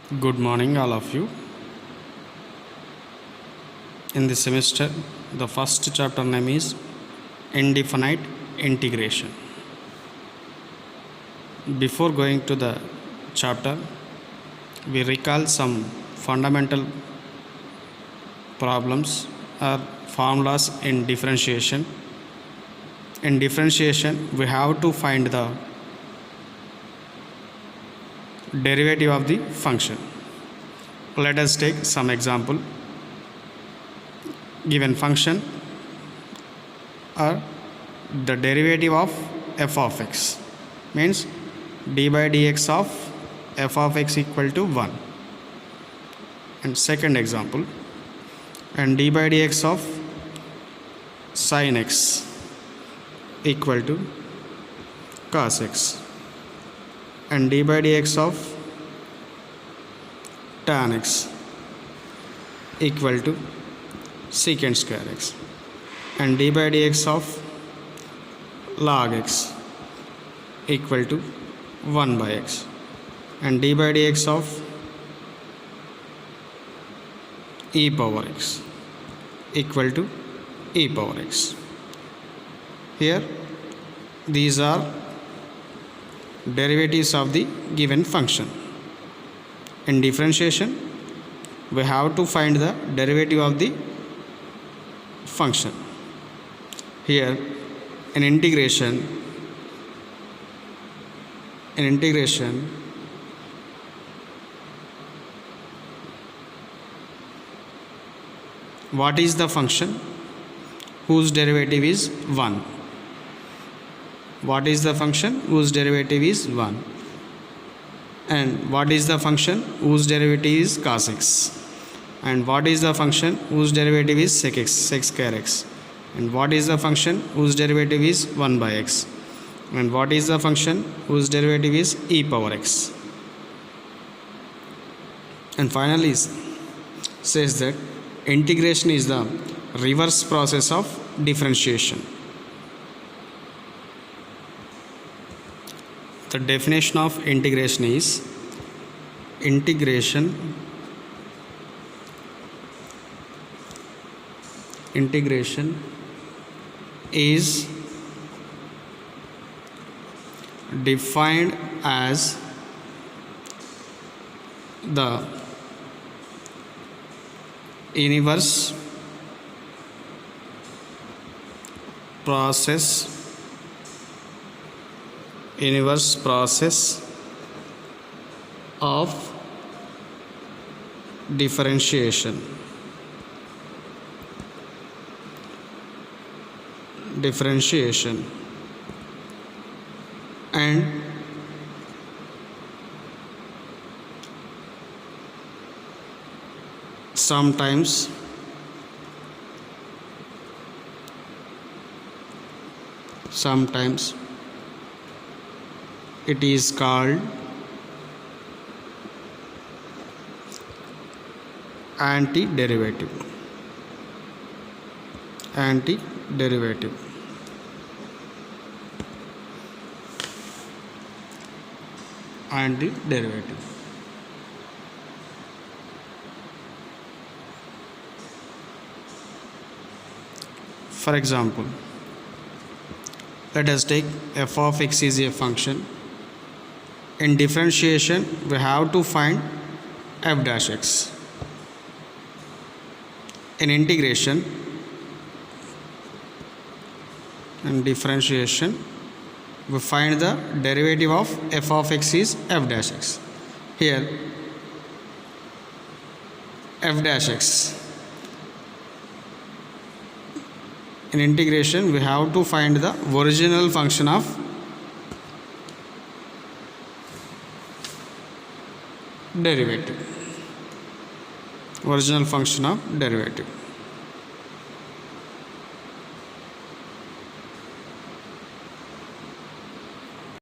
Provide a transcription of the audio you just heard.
Good morning, all of you. In this semester, the first chapter name is Indefinite Integration. Before going to the chapter, we recall some fundamental problems or formulas in differentiation. In differentiation, we have to find the derivative of the function. Let us take some example. Given function or the derivative of f of x means d by dx of f of x equal to 1. And second example, and d by dx of sin x equal to cos x, and d by dx of tan x equal to secant square x, and d by dx of log x equal to 1 by x, and d by dx of e power x equal to e power x. Here these are derivatives of the given function. In differentiation, we have to find the derivative of the function. Here in integration, what is the function whose derivative is 1? What is the function whose derivative is 1? And what is the function whose derivative is cos x? And what is the function whose derivative is sec square x? And what is the function whose derivative is 1 by x? And what is the function whose derivative is e power x? And finally says that integration is the reverse process of differentiation. The definition of integration is integration is defined as the inverse process of differentiation and sometimes it is called antiderivative. For example, let us take f of x is a function. In differentiation, we have to find f dash x. In integration and differentiation, we find the derivative of f of x is f dash x. Here f dash x, in integration we have to find the original function of derivative.